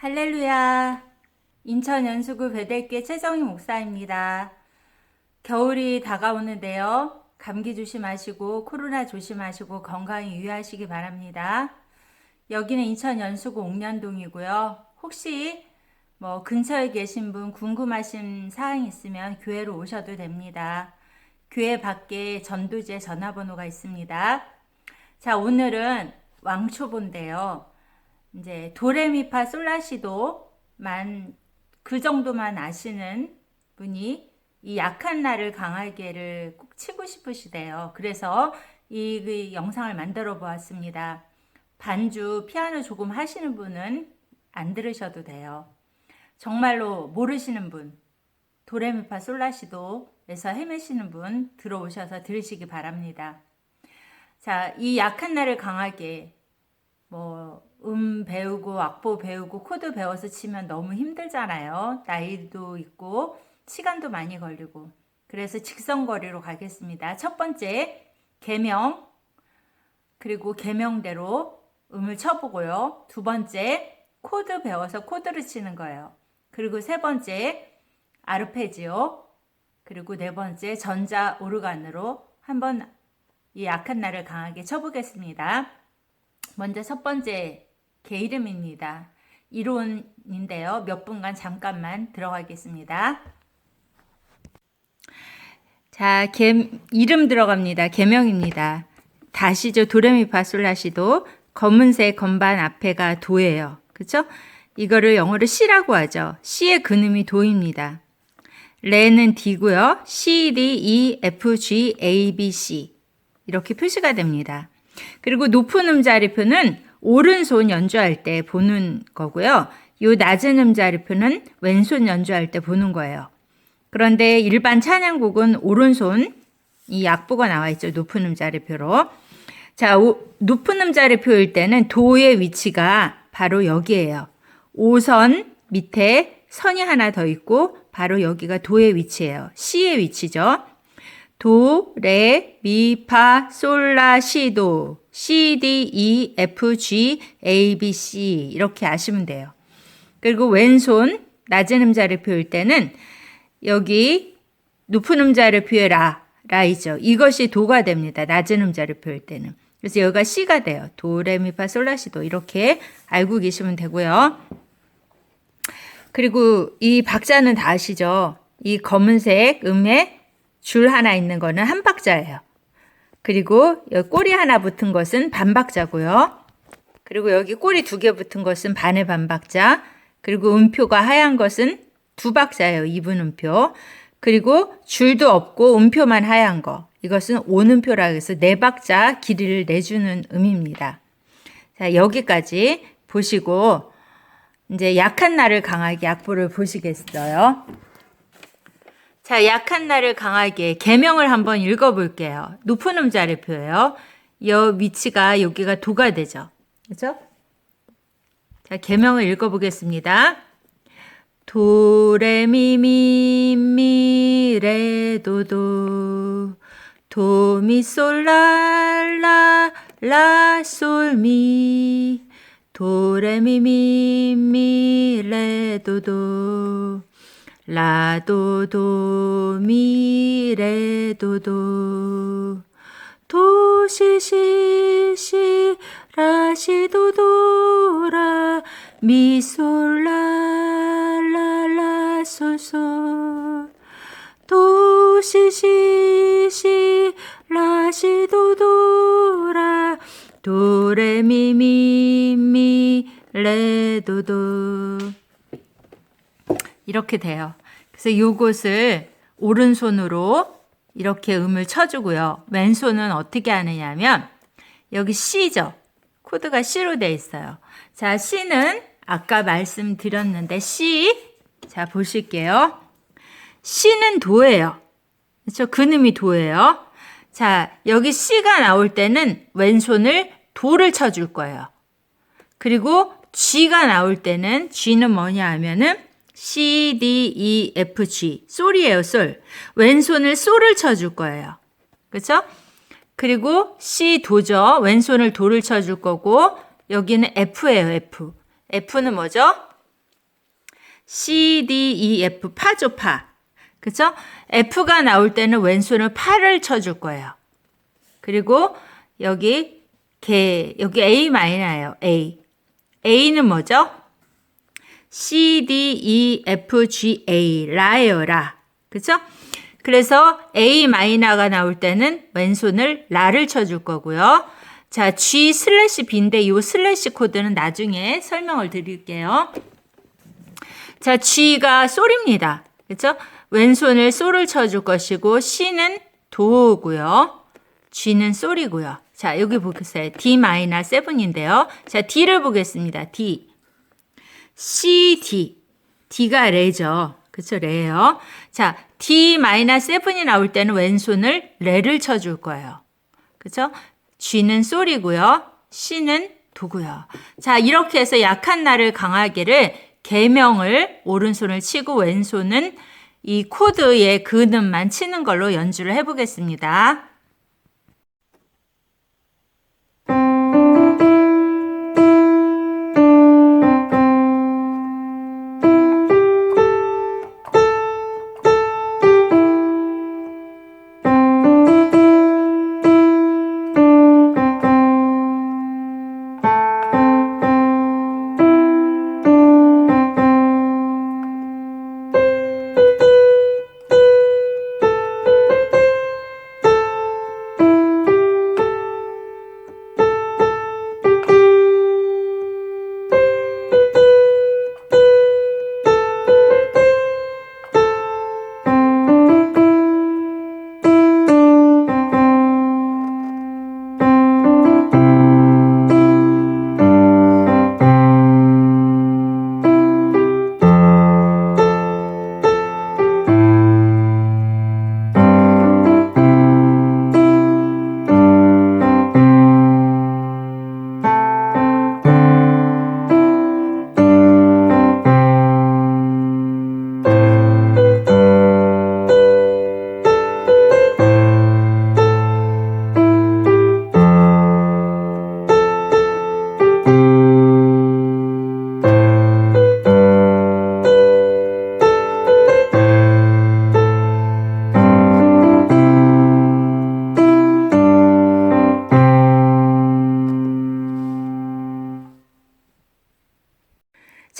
할렐루야. 인천 연수구 베델교회 최정희 목사입니다. 겨울이 다가오는데요. 감기 조심하시고 코로나 조심하시고 건강히 유의하시기 바랍니다. 여기는 인천 연수구 옥년동이고요. 혹시 근처에 계신 분 궁금하신 사항 있으면 교회로 오셔도 됩니다. 교회 밖에 전도제 전화번호가 있습니다. 자, 오늘은 왕초보인데요. 이제 도레미파 솔라시도만 그 정도만 아시는 분이 이 약한 나를 강하게를 꼭 치고 싶으시대요. 그래서 이 영상을 만들어 보았습니다. 반주 피아노 조금 하시는 분은 안 들으셔도 돼요. 정말로 모르시는 분, 도레미파 솔라시도에서 헤매시는 분 들어오셔서 들으시기 바랍니다. 자, 이 약한 나를 강하게 배우고 악보 배우고 코드 배워서 치면 너무 힘들잖아요. 나이도 있고 시간도 많이 걸리고. 그래서 직선거리로 가겠습니다. 첫 번째 계명, 그리고 계명대로 음을 쳐보고요. 두 번째 코드 배워서 코드를 치는 거예요. 그리고 세 번째 아르페지오, 그리고 네 번째 전자 오르간으로 한번 이 약한 나를 강하게 쳐보겠습니다. 먼저 첫 번째 개 이름입니다. 이론인데요. 몇 분간 잠깐만 들어가겠습니다. 자, 이름 들어갑니다. 계명입니다. 다시죠. 도레미파솔라시도. 검은색 건반 앞에가 도예요. 그렇죠? 이거를 영어로 C라고 하죠. C의 근음이 도입니다. 레는 D고요. C, D, E, F, G, A, B, C 이렇게 표시가 됩니다. 그리고 높은 음자리표는 오른손 연주할 때 보는 거고요. 이 낮은 음자리표는 왼손 연주할 때 보는 거예요. 그런데 일반 찬양곡은 오른손 이 악보가 나와 있죠. 높은 음자리표로. 자, 높은 음자리표일 때는 도의 위치가 바로 여기예요. 5선 밑에 선이 하나 더 있고 바로 여기가 도의 위치예요. C의 위치죠. 도, 레, 미, 파, 솔, 라, 시, 도, C, D, E, F, G, A, B, C 이렇게 아시면 돼요. 그리고 왼손 낮은 음자리표일 때는 여기 높은 음자리표의 라이죠. 이것이 도가 됩니다. 낮은 음자리표일 때는. 그래서 여기가 C가 돼요. 도, 레, 미, 파, 솔, 라, 시, 도 이렇게 알고 계시면 되고요. 그리고 이 박자는 다 아시죠? 이 검은색 음에 줄 하나 있는 거는 한 박자예요. 그리고 여기 꼬리 하나 붙은 것은 반박자고요. 그리고 여기 꼬리 2개 붙은 것은 반의 반박자. 그리고 음표가 하얀 것은 2박자예요. 2분 음표. 그리고 줄도 없고 음표만 하얀 거. 이것은 온음표라 해서 4박자 길이를 내주는 음입니다. 자, 여기까지 보시고 이제 약한 나를 강하게 악보를 보시겠어요? 자, 약한 나를 강하게 계명을 한번 읽어볼게요. 높은 음자리표예요. 이 위치가 여기가 도가 되죠. 그렇죠? 자, 계명을 읽어보겠습니다. 도, 레, 미, 미, 미, 레, 도, 도. 도, 미, 솔, 라, 라, 라, 솔, 미. 도, 레, 미, 미, 미, 레, 도, 도. 라, 도, 도, 미, 레, 도, 도. 도, 시, 시, 시, 라, 시, 도, 도, 라. 미, 솔, 라, 라, 라, 솔, 솔. 도, 시, 시, 시, 라, 시, 도, 도, 라. 도, 레, 미, 미, 미, 레, 도, 도. 이렇게 돼요. 그래서 요것을 오른손으로 이렇게 음을 쳐주고요. 왼손은 어떻게 하느냐면 여기 C죠. 코드가 C로 되어 있어요. 자, C는 아까 말씀드렸는데 C. 자, 보실게요. C는 도예요. 그렇죠? 근음이 도예요. 자, 여기 C가 나올 때는 왼손을 도를 쳐줄 거예요. 그리고 G가 나올 때는 G는 뭐냐 하면은 C, D, E, F, G. 솔이에요, 솔. 왼손을 솔을 쳐줄 거예요. 그렇죠? 그리고 C, 도죠. 왼손을 도를 쳐줄 거고 여기는 F예요, F. F는 뭐죠? C, D, E, F, 파죠, 파. 그쵸? F가 나올 때는 왼손을 파를 쳐줄 거예요. 그리고 여기 여기 A 마이너예요. A. A는 뭐죠? C, D, E, F, G, A. 라예요, 라. 그쵸? 그래서 A 마이너가 나올 때는 왼손을 라를 쳐줄 거고요. 자, G 슬래시 B인데 이 슬래시 코드는 나중에 설명을 드릴게요. 자, G가 솔입니다. 그쵸? 왼손을 솔을 쳐줄 것이고 C는 도고요. G는 솔이고요. 자, 여기 보겠어요. D 마이너 7인데요. 자, D를 보겠습니다. D. C, D. D가 레죠. 그쵸? 레예요. 자, D 마이너 7이 나올 때는 왼손을 레를 쳐줄 거예요. 그쵸? G는 솔이고요. C는 도고요. 자, 이렇게 해서 약한 나를 강하게를 개명을 오른손을 치고 왼손은 이 코드의 근음만 치는 걸로 연주를 해보겠습니다.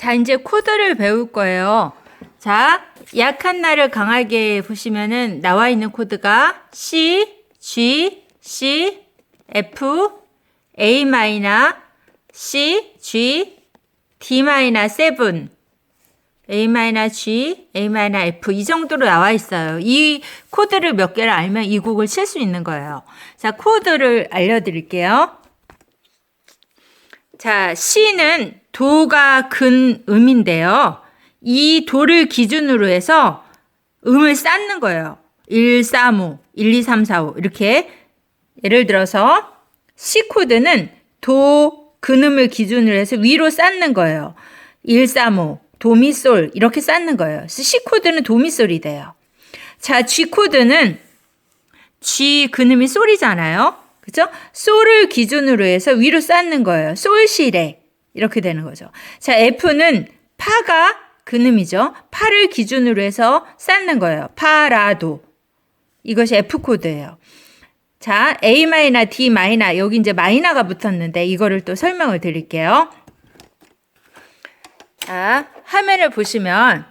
자, 이제 코드를 배울 거예요. 자, 약한 나를 강하게 보시면은 나와 있는 코드가 C, G, C, F, A 마이너, C, G, D 마이너 7, A 마이너 G, A 마이너 F 이 정도로 나와 있어요. 이 코드를 몇 개를 알면 이 곡을 칠 수 있는 거예요. 자, 코드를 알려드릴게요. 자, C는 도가 근음인데요. 이 도를 기준으로 해서 음을 쌓는 거예요. 1, 3, 5, 1, 2, 3, 4, 5 이렇게 예를 들어서 C 코드는 도 근음을 기준으로 해서 위로 쌓는 거예요. 1, 3, 5, 도, 미, 솔 이렇게 쌓는 거예요. C 코드는 도, 미, 솔이 돼요. 자, G 코드는 G 근음이 솔이잖아요. 그죠? 솔을 기준으로 해서 위로 쌓는 거예요. 솔, 시, 레 이렇게 되는 거죠. 자, F는 파가 근음이죠. 파를 기준으로 해서 쌓는 거예요. 파, 라, 도. 이것이 F 코드예요. 자, A 마이너, D 마이너. 여기 이제 마이너가 붙었는데 이거를 또 설명을 드릴게요. 자, 화면을 보시면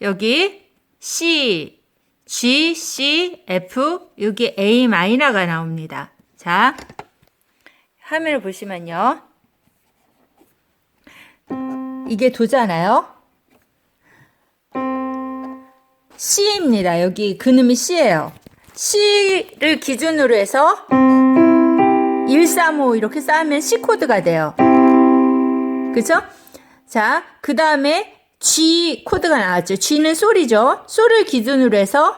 여기 C, G, C, F, 여기 A 마이너가 나옵니다. 자, 화면을 보시면요. 이게 도잖아요. C입니다. 여기 근음이 C예요. C를 기준으로 해서 1, 3, 5 이렇게 쌓으면 C 코드가 돼요. 그죠? 자, 그 다음에 G 코드가 나왔죠. G는 솔이죠. 솔을 기준으로 해서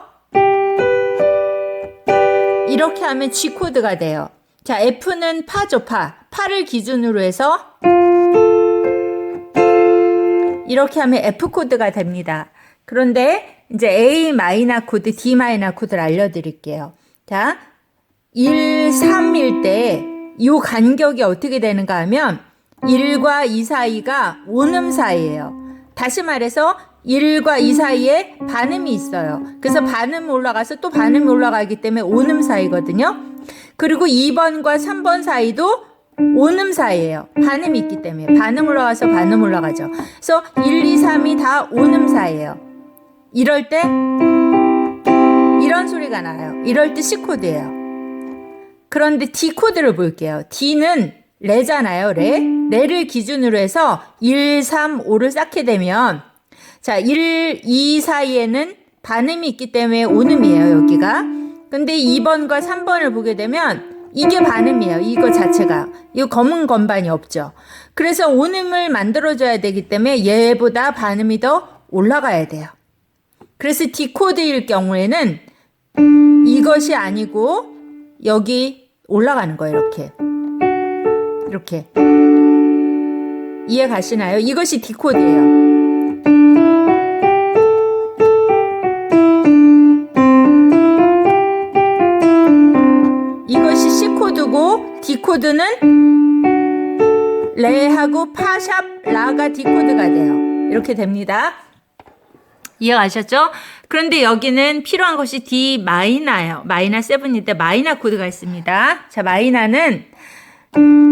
이렇게 하면 G 코드가 돼요. 자, F는 파죠, 파. 파를 기준으로 해서 이렇게 하면 F 코드가 됩니다. 그런데 이제 A 마이너 코드, D 마이너 코드를 알려드릴게요. 자, 1, 3일 때 이 간격이 어떻게 되는가 하면 1과 2 사이가 온음 사이예요. 다시 말해서 1과 2 사이에 반음이 있어요. 그래서 반음 올라가서 또 반음이 올라가기 때문에 온음 사이거든요. 그리고 2번과 3번 사이도 온음 사이예요. 반음이 있기 때문에 반음 올라가서 반음 올라가죠. 그래서 1, 2, 3이 다 온음 사이예요. 이럴 때 이런 소리가 나요. 이럴 때 C 코드예요. 그런데 D 코드를 볼게요. D는 레잖아요. 레를 기준으로 해서 1, 3, 5를 쌓게 되면 자, 1, 2 사이에는 반음이 있기 때문에 온음이에요. 여기가. 근데 2번과 3번을 보게 되면 이게 반음이에요. 이거 자체가. 이 검은 건반이 없죠. 그래서 온음을 만들어줘야 되기 때문에 얘보다 반음이 더 올라가야 돼요. 그래서 D 코드일 경우에는 이것이 아니고 여기 올라가는 거예요. 이렇게 이해 가시나요? 이것이 D 코드예요. 이것이 C 코드고 D 코드는 레하고 파샵 라가 D 코드가 돼요. 이렇게 됩니다. 이해가셨죠? 그런데 여기는 필요한 것이 D 마이너예요. 마이너 7인데 마이너 코드가 있습니다. 자, 마이너는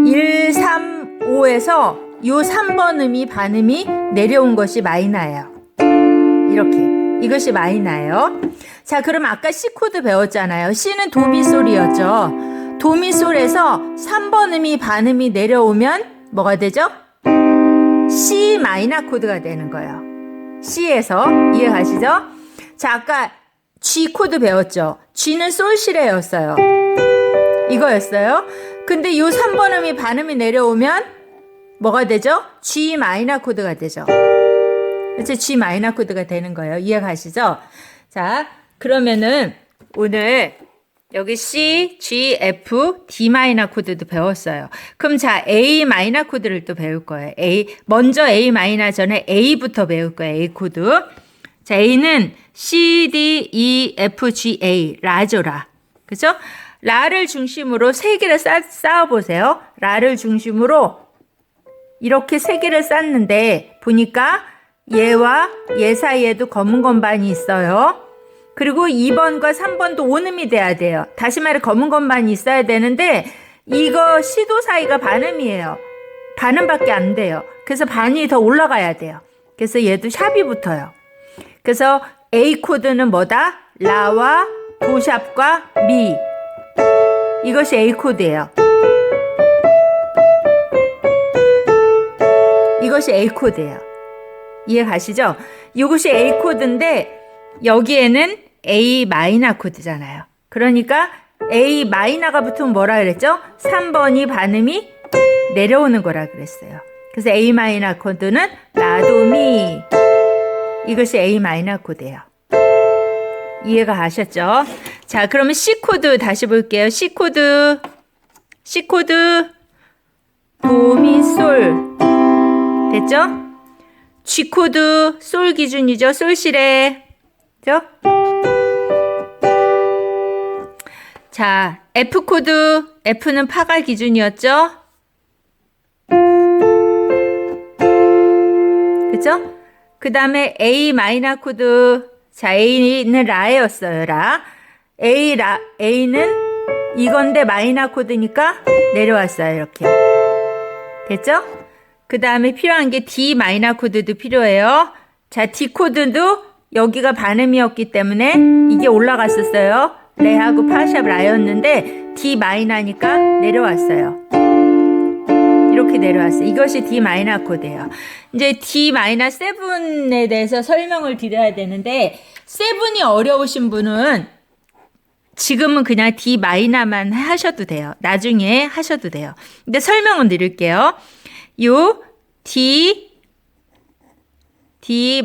1, 3, 5에서 요 3번 음이 반음이 내려온 것이 마이너예요. 이렇게. 이것이 마이너예요. 자, 그럼 아까 C 코드 배웠잖아요. C는 도미솔이었죠. 도미솔에서 3번 음이 반음이 내려오면 뭐가 되죠? C 마이너 코드가 되는 거예요. C에서 이해 가시죠? 자, 아까 G 코드 배웠죠? G는 솔시레였어요. 이거였어요. 근데 요 3번 음이 반음이 내려오면 뭐가 되죠? G 마이너 코드가 되죠. 그렇죠? G 마이너 코드가 되는 거예요. 이해 가시죠? 자, 그러면은 오늘 여기 C, G, F, D 마이너 코드도 배웠어요. 그럼 자, A 마이너 코드를 또 배울 거예요. 먼저 A 마이너 전에 A부터 배울 거예요. A 코드. 자, A는 C, D, E, F, G, A. 라죠, 라. 그죠? 라를 중심으로 세 개를 쌓아보세요. 라를 중심으로 이렇게 세 개를 쌓는데 보니까 얘와 얘 사이에도 검은 건반이 있어요. 그리고 2번과 3번도 온음이 돼야 돼요. 다시 말해 검은 건반이 있어야 되는데 이거 시도 사이가 반음이에요. 반음밖에 안 돼요. 그래서 반이 더 올라가야 돼요. 그래서 얘도 샵이 붙어요. 그래서 A 코드는 뭐다? 라와 도샵과 미. 이것이 A 코드예요. 이것이 A 코드예요. 이해 가시죠? 이것이 A 코드인데 여기에는 A 마이너 코드잖아요. 그러니까 A 마이너가 붙으면 뭐라 그랬죠? 3번이 반음이 내려오는 거라 그랬어요. 그래서 A 마이너 코드는 라도미. 이것이 A 마이너 코드예요. 이해가 가셨죠? 자, 그러면 C 코드 다시 볼게요. C 코드 도미솔 됐죠? G 코드 솔 기준이죠. 솔시레. 그죠? 자, F 코드. F는 파가 기준이었죠? 그죠? 그 다음에 A 마이너 코드. 자, A는 라였어요. 라. A는 이건데 마이너 코드니까 내려왔어요. 이렇게. 됐죠? 그 다음에 필요한 게 D 마이너 코드도 필요해요. 자, D 코드도 여기가 반음이었기 때문에 이게 올라갔었어요. 레하고 파샵 라였는데 D 마이너니까 내려왔어요. 이렇게 내려왔어요. 이것이 D 마이너 코드예요. 이제 D 마이너 7에 대해서 설명을 드려야 되는데 7이 어려우신 분은 지금은 그냥 D 마이너만 하셔도 돼요. 나중에 하셔도 돼요. 근데 설명은 드릴게요. 요 D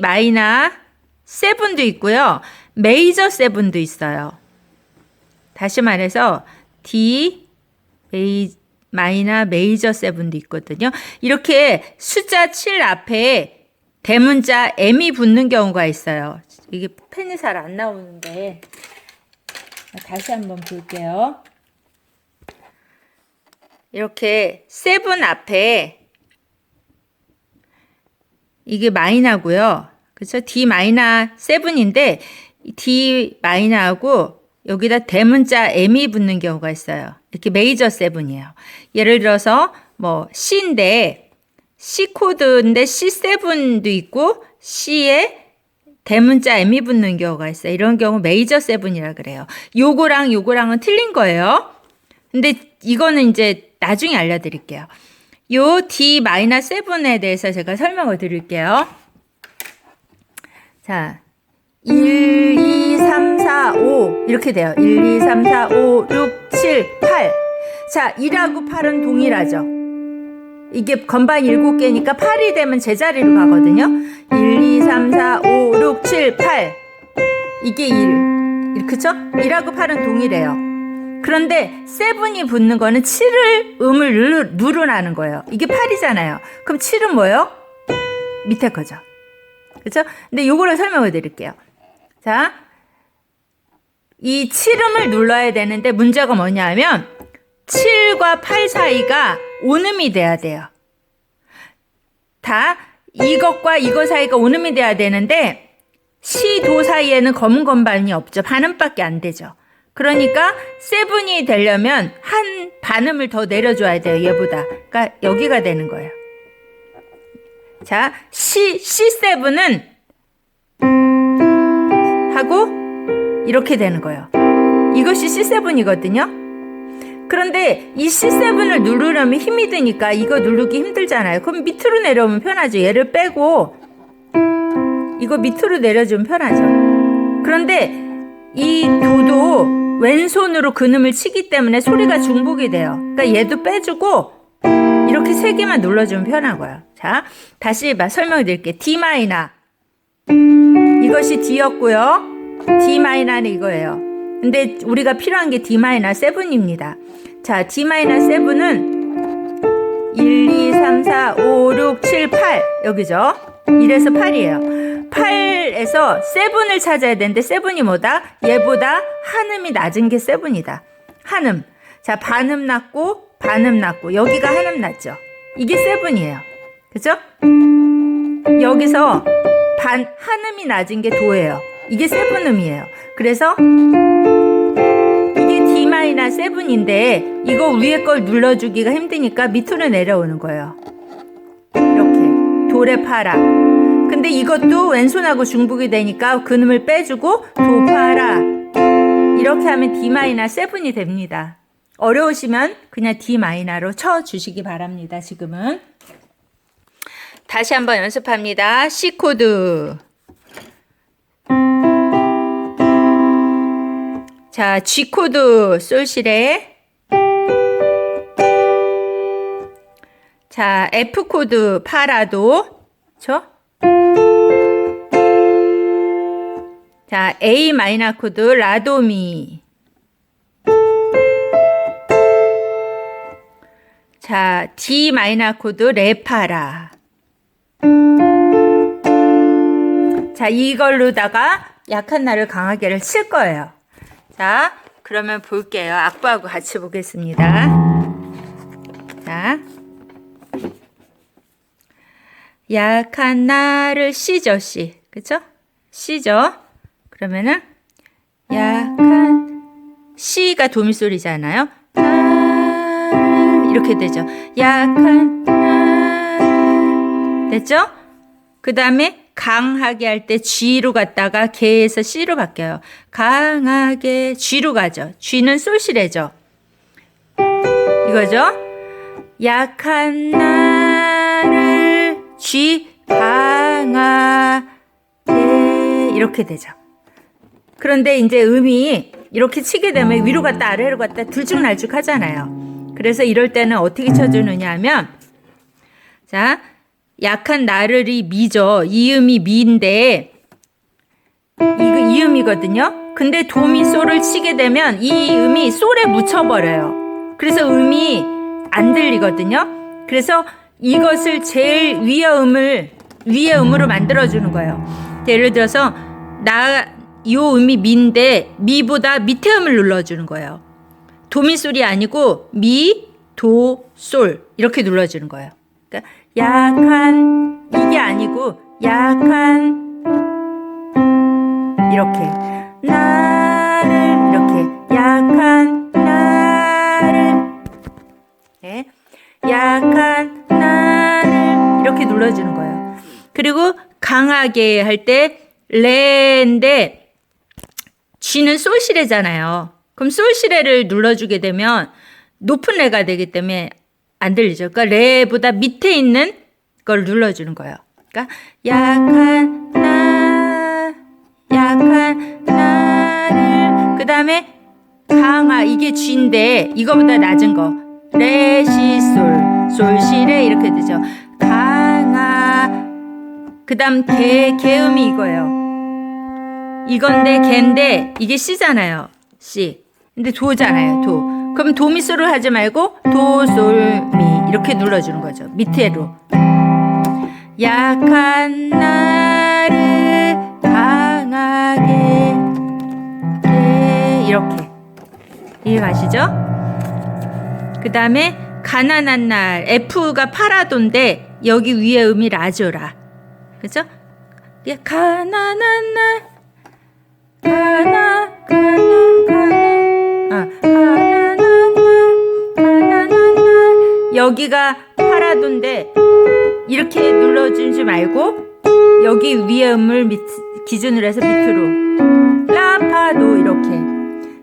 마이너 7도 있고요. 메이저 7도 있어요. 다시 말해서 D 마이너 메이저 7도 있거든요. 이렇게 숫자 7 앞에 대문자 M이 붙는 경우가 있어요. 이게 펜이 잘 안 나오는데 다시 한번 볼게요. 이렇게 7 앞에 이게 마이너고요. 그렇죠? D 마이너 7인데 D 마이너하고 여기다 대문자 M이 붙는 경우가 있어요. 이렇게 메이저 7이에요. 예를 들어서 뭐 C인데 C 코드인데 C7도 있고 C에 대문자 M이 붙는 경우가 있어요. 이런 경우 메이저 7이라 그래요. 요거랑 요거랑은 틀린 거예요. 근데 이거는 이제 나중에 알려드릴게요. 요 D-7에 대해서 제가 설명을 드릴게요. 자, 1, 2, 3, 4, 5 이렇게 돼요. 1, 2, 3, 4, 5, 6, 7, 8. 자, 1하고 8은 동일하죠. 이게 건반 7개니까 8이 되면 제자리로 가거든요. 1, 2, 3, 4, 5, 6, 7, 8. 이게 1. 그쵸? 1하고 8은 동일해요. 그런데 7이 붙는 거는 7을 음을 누르라는 거예요. 이게 8이잖아요. 그럼 7은 뭐예요? 밑에 거죠. 그쵸? 근데 요거를 설명을 드릴게요. 자, 이 7음을 눌러야 되는데 문제가 뭐냐면 7과 8 사이가 온음이 돼야 돼요. 다 이것과 이거 사이가 온음이 돼야 되는데 시, 도 사이에는 검은 건반이 없죠. 반음밖에 안 되죠. 그러니까 7이 되려면 한 반음을 더 내려줘야 돼요. 얘보다. 그러니까 여기가 되는 거예요. 자, C7은 하고 이렇게 되는 거예요. 이것이 C7이거든요. 그런데 이 C7을 누르려면 힘이 드니까 이거 누르기 힘들잖아요. 그럼 밑으로 내려오면 편하죠. 얘를 빼고 이거 밑으로 내려주면 편하죠. 그런데 이 도도 왼손으로 근음을 치기 때문에 소리가 중복이 돼요. 그러니까 얘도 빼주고 이렇게 3개만 눌러주면 편한 거예요. 자, 다시 설명을 드릴게요. D 마이너. 이것이 D였고요. D 마이너는 이거예요. 근데 우리가 필요한 게 D 마이너 7입니다. 자, D 마이너 7은 1, 2, 3, 4, 5, 6, 7, 8 여기죠. 1에서 8이에요. 8에서 7을 찾아야 되는데 7이 뭐다? 얘보다 한음이 낮은 게 7이다. 한음. 자, 반음 낮고 반음 낮고 여기가 한음 낮죠. 이게 7이에요. 그죠? 여기서 한음이 낮은 게 도예요. 이게 7음이에요. 그래서 이게 D-7인데 이거 위에 걸 눌러주기가 힘드니까 밑으로 내려오는 거예요. 이렇게 도레 파라. 근데 이것도 왼손하고 중복이 되니까 근음을 빼주고 도 파라. 이렇게 하면 D-7이 됩니다. 어려우시면 그냥 D-로 쳐주시기 바랍니다. 지금은 다시 한번 연습합니다. C 코드. 자, G 코드 솔시레. 자, F 코드 파라도. 그렇죠? 자, A 마이너 코드 라도미. 자, D 마이너 코드 레파라. 자, 이걸로다가 약한 나를 강하게를 칠 거예요. 자, 그러면 볼게요. 악보하고 같이 보겠습니다. 자, 약한 나를 C죠, C. 그쵸? C죠? 그러면은 약한 C가 도미솔이잖아요. 이렇게 되죠. 약한 됐죠? 그 다음에 강하게 할 때 G로 갔다가 개에서 C로 바뀌어요. 강하게 G로 가죠. G는 솔시레죠. 이거죠? 약한 나를 G 강하게 이렇게 되죠. 그런데 이제 음이 이렇게 치게 되면 위로 갔다 아래로 갔다 들쭉날쭉 하잖아요. 그래서 이럴 때는 어떻게 쳐주느냐 하면 자, 약한 나를이 미죠. 이음이 미인데 이거 이음이거든요. 근데 도미솔을 치게 되면 이 음이 솔에 묻혀버려요. 그래서 음이 안 들리거든요. 그래서 이것을 제일 위의 음으로 만들어주는 거예요. 예를 들어서 요 음이 미인데 미보다 밑에 음을 눌러주는 거예요. 도미솔이 아니고 미, 도, 솔 이렇게 눌러주는 거예요. 그러니까 약한 이게 아니고 약한 이렇게 나를 이렇게 약한 나를 네. 약한 나를 이렇게 눌러주는 거예요. 그리고 강하게 할 때 레인데 G는 솔시레잖아요. 그럼 솔시레를 눌러주게 되면 높은 레가 되기 때문에 안 들리죠. 그러니까 레보다 밑에 있는 걸 눌러주는 거예요. 그러니까 약한 나를 그 다음에 강하 이게 G인데 이거보다 낮은 거 레, 시, 솔, 시, 레 이렇게 되죠. 강하 그 다음 개음이 이거예요. 이건데 개인데 이게 C잖아요. C. 근데 도잖아요. 도. 그럼 도미솔을 하지 말고 도, 솔, 미 이렇게 눌러주는 거죠. 밑에로. 약한 나를 강하게 이렇게 이해가시죠? 그 다음에 가난한 날 F가 파라도인데 여기 위에 음이 라죠라. 그죠? 가난한 날 가난한 날 여기가 파라도인데 이렇게 눌러주지 말고 여기 위에 음을 기준으로 해서 밑으로 라파도 이렇게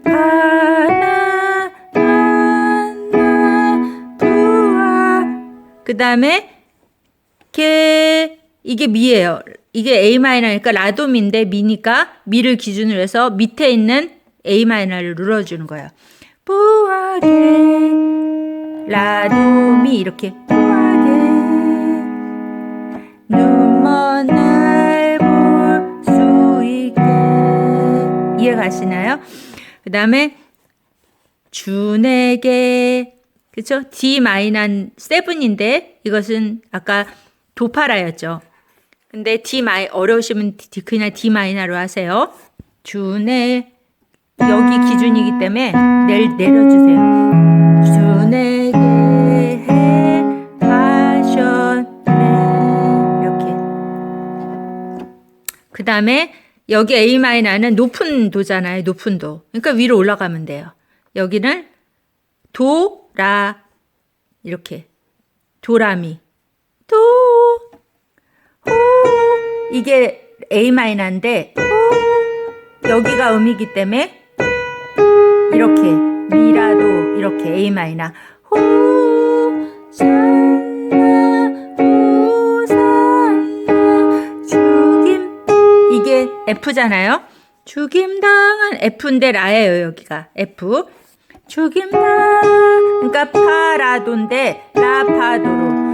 가난한 날 부하 그 다음에 이게 미예요. 이게 A 마이너니까 라도미인데 미니까 미를 기준으로 해서 밑에 있는 A 마이너를 눌러주는 거예요. 부하게 라도미 이렇게 부하게 눈먼 날 볼 수 있게 이해 가시나요? 그 다음에 준에게 그쵸? D 마이너 7인데 이것은 아까 도파라였죠. 근데 어려우시면 그냥 D 마이너로 하세요. 준에 여기 기준이기 때문에 내려주세요. 준에게 하셨네 이렇게. 그 다음에 여기 A 마이너는 높은 도잖아요. 높은 도. 그러니까 위로 올라가면 돼요. 여기는 도, 라 이렇게 도라미 도 호 이게 A 마이너인데 여기가 음이기 때문에 이렇게 미라도 이렇게 A 마이너 호산나 호산나 죽임 이게 F잖아요. 죽임당한 F인데 라예요. 여기가 F 죽임당 그러니까 파라도인데 라파도로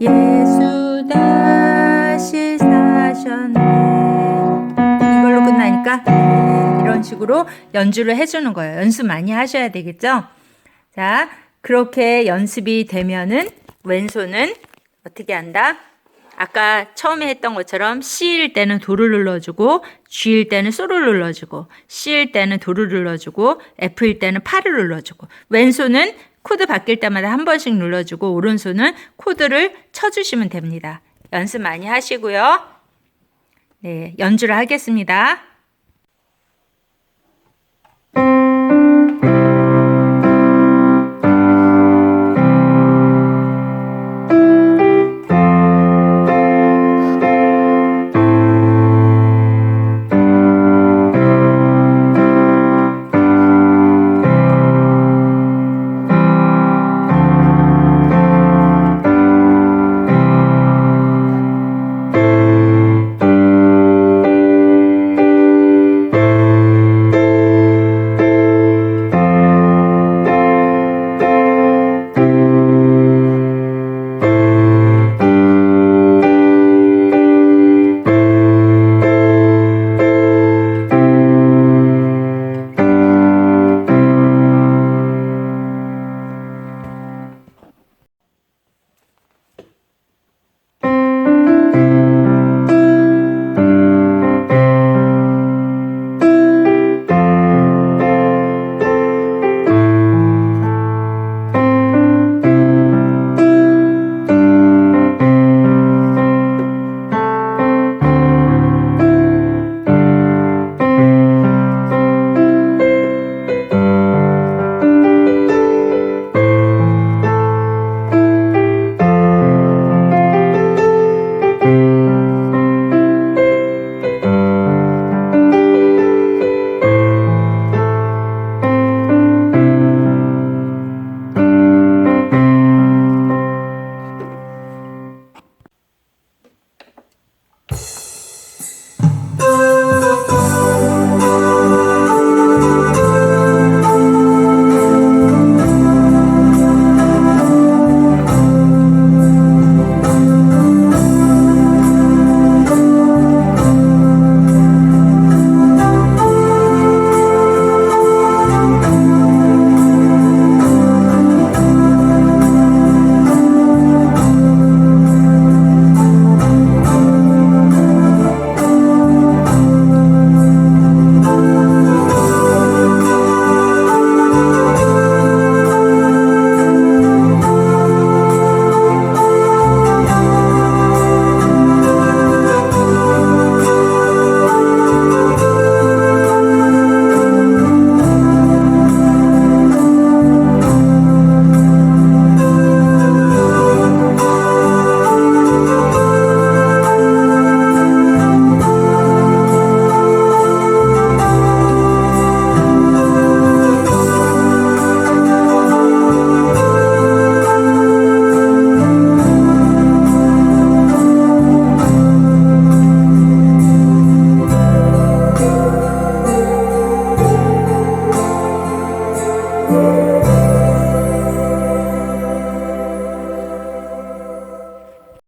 예수 다시 사셨네 이걸로 끝나니까 이런 식으로 연주를 해주는 거예요. 연습 많이 하셔야 되겠죠? 자, 그렇게 연습이 되면은 왼손은 어떻게 한다? 아까 처음에 했던 것처럼 C일 때는 도를 눌러주고 G일 때는 솔을 눌러주고 C일 때는 도를 눌러주고 F일 때는 파를 눌러주고 왼손은 코드 바뀔 때마다 한 번씩 눌러주고 오른손은 코드를 쳐주시면 됩니다. 연습 많이 하시고요. 네, 연주를 하겠습니다.